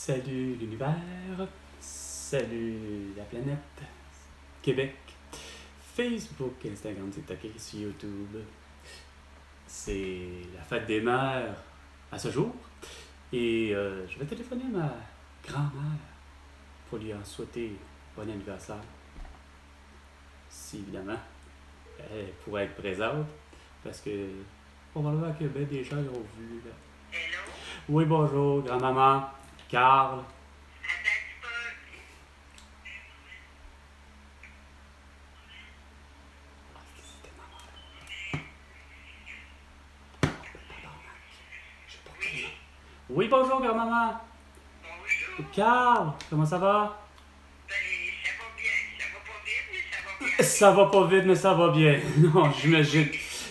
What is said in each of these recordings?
Salut l'univers, salut la planète, Québec, Facebook, Instagram, TikTok et sur YouTube. C'est la fête des mères à ce jour et je vais téléphoner à ma grand-mère pour lui en souhaiter bon anniversaire. Si évidemment elle pourrait être présente parce que probablement que ben des gens l'ont vu là. Hello? Oui, bonjour, grand-maman, Carl. Attends un petit peu. Oui? Oui, bonjour, grand-maman. Bonjour. Carl, comment ça va? Ben, ça va bien. Ça va pas vite, mais ça va bien. Ça va pas vite, mais ça va bien. Non,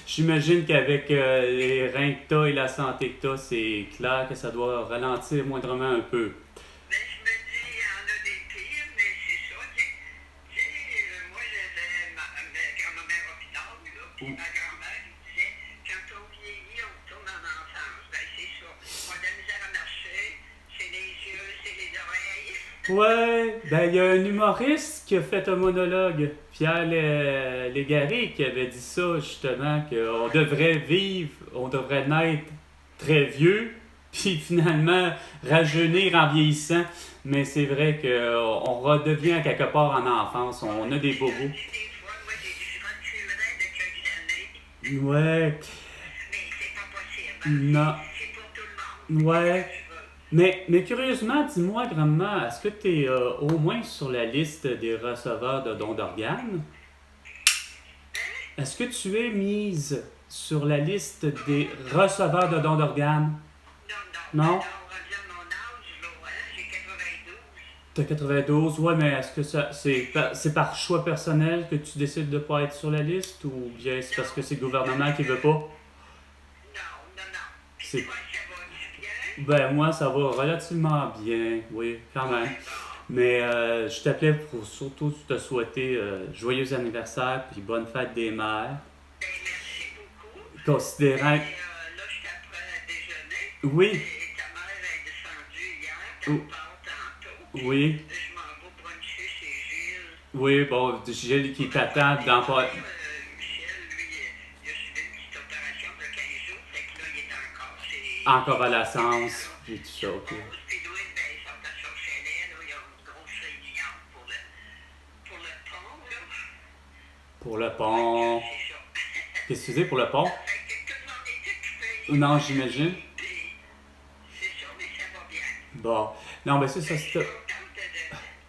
j'imagine qu'avec les reins que t'as et la santé que t'as, c'est clair que ça doit ralentir moindrement un peu. Ben, je me dis, il y en a des pires, mais c'est ça. Tu sais, moi, j'avais ma grand-mère hôpital, là, puis ma grand-mère, elle disait, quand on vieillit, on retourne en enfance. Ben, c'est ça. On a de la misère à marcher, c'est les yeux, c'est les oreilles. Ouais, ben il y a un humoriste qui a fait un monologue, Pierre Légaré, qui avait dit ça justement, qu'on devrait vivre, on devrait naître très vieux, puis finalement rajeunir en vieillissant. Mais c'est vrai qu'on redevient quelque part en enfance, on a des bobos. Des fois, moi, je reculerais de quelques années, Ouais, mais c'est pas possible. non, C'est pour tout le monde. ouais. Tu veux. Mais curieusement, dis-moi, grand-mère, est-ce que tu es au moins sur la liste des receveurs de dons d'organes? Est-ce que tu es mise sur la liste des receveurs de dons d'organes? Non, Non? on revient à mon âge, là, hein, j'ai 92. T'as 92, ouais, mais est-ce que c'est par choix personnel que tu décides de ne pas être sur la liste ou bien c'est parce que c'est le gouvernement qui veut pas? Non. Puis C'est, toi, ça va-tu bien? ben moi, ça va relativement bien, oui, quand même. Bon, Mais je t'appelais pour surtout te souhaiter joyeux anniversaire puis bonne fête des mères. ben merci beaucoup. Considérant... Et là, je t'apprends à déjeuner. Oui, Et ta mère est descendue hier, oh, t'en parles tantôt. oui, Je m'en vais bruncher chez Gilles. oui, bon, Gilles qui t'attend dans pas... Michel, lui, il a suivi une petite opération de 15 jours, fait que là, il est encore chez... En convalescence, puis tout ça, ok. Puis Louis, ben, ils sont à son chalet, là, ils ont une grosse réunion pour le pont, là. Pour le pont... C'est ça. Qu'est-ce que tu dis pour le pont? Fait que tout le monde est occupé. Non, j'imagine. Puis, c'est ça, mais ça va bien. Bon, non, mais c'est ça, Je suis c'était... contente de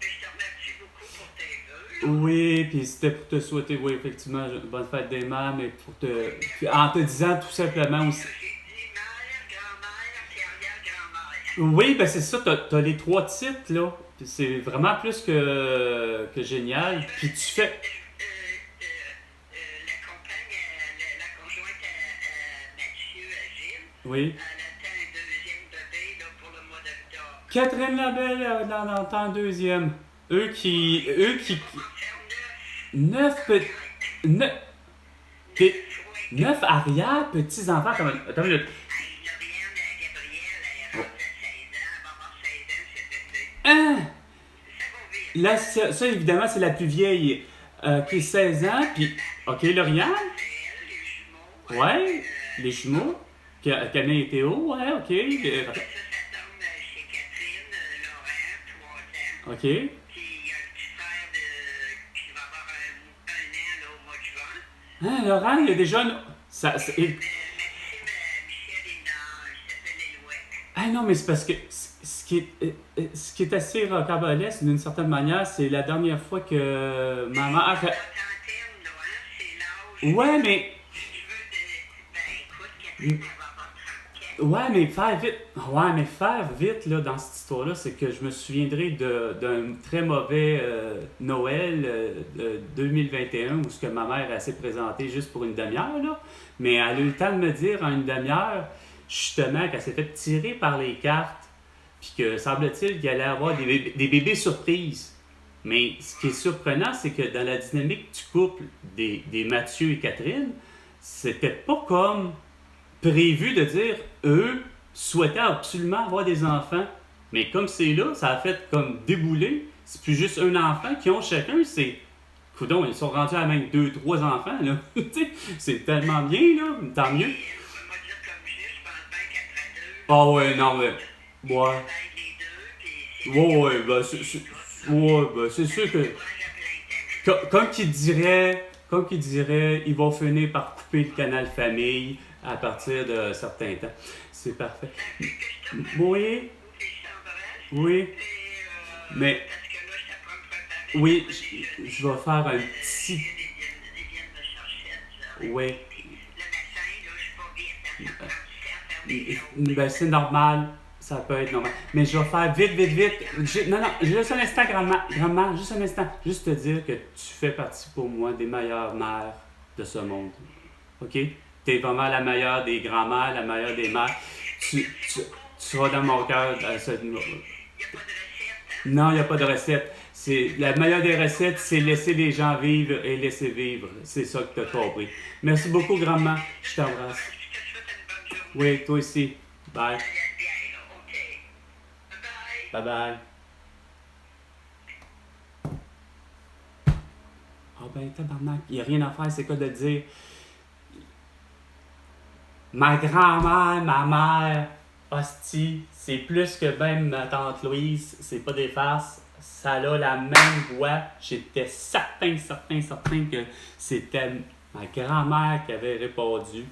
je te remercie beaucoup pour tes vœux, là. Oui, puis c'était pour te souhaiter, oui, effectivement, bonne fête des mères, mais pour te... puis en te disant tout simplement aussi... J'ai dit mère, grand-mère, puis arrière-grand-mère. Oui, ben c'est ça, t'as les 3 titres, là. Puis c'est vraiment plus que génial. Puis tu fais... La compagne, la conjointe à Mathieu, à Gilles, Oui. elle attend un deuxième bébé là, pour le mois d'octobre. Catherine Labelle dans le temps deuxième. Eux qui... On va faire 9. 9 petits... 9 arrière-petits-enfants. Attends une minute. Lauriane, Gabrielle, elle est rendue à 16 ans, elle va avoir 16 ans cet été. Hein? Ça va vite. Là, ça, évidemment, c'est la plus vieille qui est 16 ans. Puis, OK, Lauriane? C'est elle, les jumeaux. Ouais. Les jumeaux. Camille et Théo, ouais, OK. Ça tombe chez Catherine, Laurent, 3 ans. OK. Puis il y a un petit frère qui va avoir un an là, au mois de juin. Hein, Laurent, il y a déjà une... Ça, Maxime, Michel et Nage, il s'appelle Elouette. Ah non, mais c'est parce que ce qui est assez rocambolesque, d'une certaine manière, c'est la dernière fois que ma mère... La trentaine, là, hein, c'est l'âge. Ouais, mais... Si tu veux ben écoute, Catherine, elle va avoir 34. Ouais, mais faire vite là, dans cette histoire-là, c'est que je me souviendrai d'un très mauvais Noël de 2021 où ce que ma mère elle s'est présentée juste pour une demi-heure, là. Mais elle a eu le temps de me dire en une demi-heure, justement, qu'elle s'est fait tirer par les cartes, puis que semble-t-il qu'il allait avoir des bébés surprises. Mais ce qui est surprenant, c'est que dans la dynamique du couple des Mathieu et Catherine, c'était pas comme prévu de dire eux souhaitaient absolument avoir des enfants. Mais comme c'est là, ça a fait comme débouler. C'est plus juste un enfant qui ont chacun, c'est... Coudon, ils sont rendus à même 2, 3 enfants, là. Tu sais, c'est tellement bien, là. Tant mieux. Moi, dire comme je pense bien qu'après deux, Ah ouais, non, mais... ils Ouais. travaillent les deux, puis c'est Ouais, ben c'est sûr que... courage à plein temps. Comme qu'il dirait, ils vont finir par couper le canal famille à partir de certains temps. C'est parfait. Fait que je te remercie Oui, beaucoup, puis je t'embrasse. oui, Et, mais parce que là, je t'apprends à me préparer. oui, Moi, je vais faire un ils petit... viennent me chercher, ça. Oui. Puis le médecin, là, je suis pas vite, ça prend du temps à faire des choses. Ben, c'est normal. Ça peut être normal. Mais je vais faire vite. Non, juste un instant, grand-mère, juste un instant. Juste te dire que tu fais partie pour moi des meilleures mères de ce monde. OK? Tu es vraiment la meilleure des grands-mères, la meilleure des mères. Tu seras dans mon cœur à ce niveau. Il n'y a pas de recette. Non, il n'y a pas de recette. La meilleure des recettes, c'est laisser les gens vivre et laisser vivre. C'est ça que tu as compris. Merci beaucoup, grand-mère. Je t'embrasse. Je te souhaite une bonne journée. Oui, toi aussi. Bye. Ça y est bien, là. OK. Bye-bye. Bye. Ah ben, tabarnak, il n'y a rien à faire, c'est quoi de le dire? Ma grand-mère, ma mère, hostie, c'est plus que même ma tante Louise, c'est pas des farces, ça a la même voix. J'étais certain que c'était ma grand-mère qui avait répondu.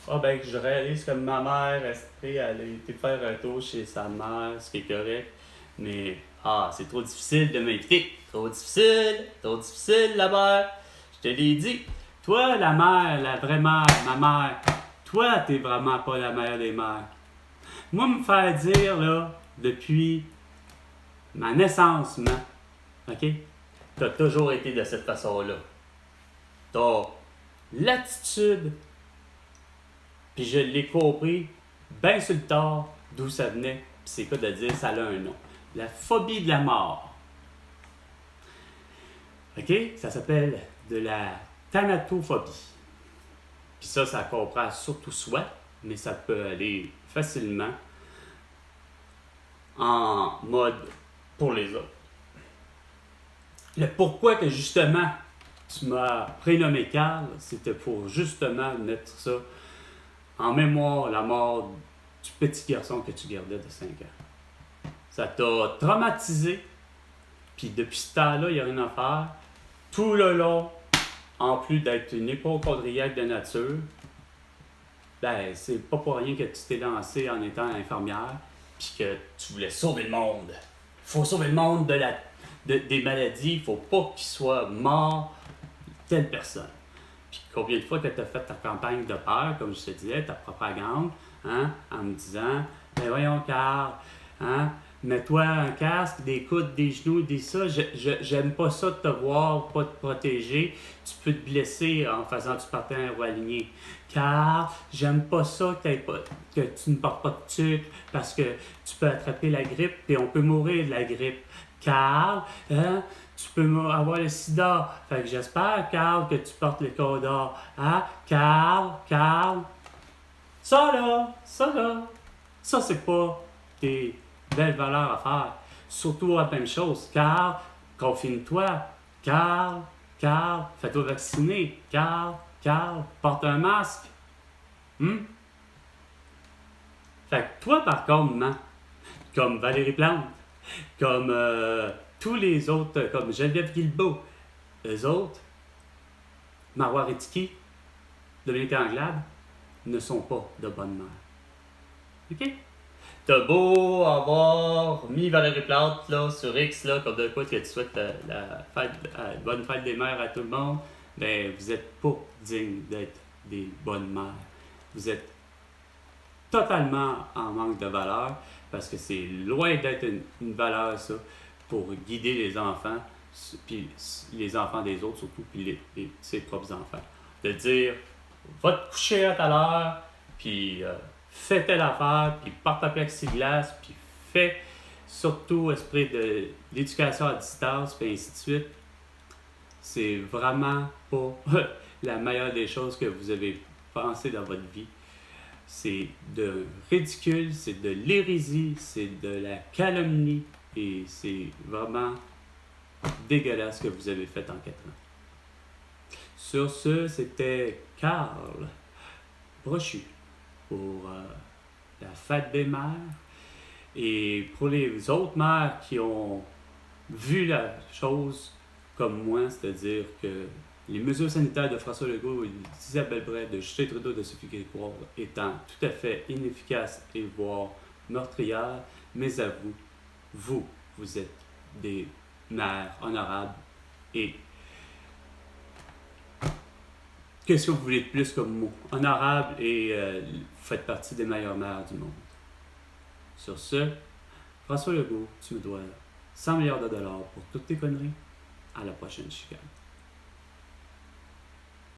Ah ben, que je réalise que ma mère, elle a été faire un tour chez sa mère, ce qui est correct. Mais, c'est trop difficile de m'inviter. Trop difficile la mère. Je te l'ai dit. Toi, la mère, la vraie mère, ma mère, toi, t'es vraiment pas la meilleure des mères. Moi, me faire dire, là, depuis ma naissance, OK? T'as toujours été de cette façon-là. T'as l'attitude, puis je l'ai compris, bien sur le tard, d'où ça venait, puis c'est quoi de dire, ça a un nom. La phobie de la mort. OK? Ça s'appelle de la thanatophobie. Puis ça comprend surtout soi, mais ça peut aller facilement en mode pour les autres. Le pourquoi que justement tu m'as prénommé Carl, c'était pour justement mettre ça en mémoire, la mort du petit garçon que tu gardais de 5 ans. Ça t'a traumatisé, puis depuis ce temps-là, il n'y a rien à faire. Tout le long, en plus d'être une hypochondriaque de nature, ben, c'est pas pour rien que tu t'es lancé en étant infirmière, puis que tu voulais sauver le monde. Faut sauver le monde des maladies, il faut pas qu'il soit mort telle personne. Puis combien de fois que tu as fait ta campagne de peur, comme je te disais, ta propagande, hein, en me disant, ben voyons Carl, hein, mets-toi un casque, des coudes, des genoux, des ça, j'aime pas ça de te voir, pas te protéger, tu peux te blesser en faisant du patin aligné. Car j'aime pas ça que tu ne portes pas de tuque parce que tu peux attraper la grippe et on peut mourir de la grippe. Car hein, tu peux avoir le sida. Fait que j'espère, Carl, que tu portes le codor. Hein? Carl. Ça, c'est pas des belles valeurs à faire. Surtout la même chose. Carl, confine-toi. Carl, fais-toi vacciner. Carl, porte un masque. Fait que toi, par contre, comme Valérie Plante, comme tous les autres, comme Geneviève Guilbeault, eux autres, Marois Ritiki, Dominique Anglade, ne sont pas de bonnes mères. OK? T'as beau avoir mis Valérie Plante là, sur X, là, comme de quoi que tu souhaites la bonne fête des mères à tout le monde, ben vous êtes pas digne d'être des bonnes mères. Vous êtes totalement en manque de valeur parce que c'est loin d'être une valeur, ça, pour guider les enfants, puis les enfants des autres surtout, puis ses propres enfants. De dire, va te coucher à telle heure, puis fais telle affaire, puis porte ta plexiglas, puis fais surtout esprit de l'éducation à distance, puis ainsi de suite. C'est vraiment pas la meilleure des choses que vous avez pensé dans votre vie. C'est de ridicule, c'est de l'hérésie, c'est de la calomnie et c'est vraiment dégueulasse ce que vous avez fait en 4 ans. Sur ce, c'était Carl Brochu pour la fête des mères. Et pour les autres mères qui ont vu la chose comme moi, c'est-à-dire que les mesures sanitaires de François Legault, d'Isabelle Brett, de Justin Trudeau, de Sophie Grégoire étant tout à fait inefficaces et voire meurtrières, mais à vous, vous êtes des mères honorables et qu'est-ce que vous voulez de plus comme mot? Honorable et vous faites partie des meilleures mères du monde. Sur ce, François Legault, tu me dois 100 milliards de dollars pour toutes tes conneries. À la prochaine chicane.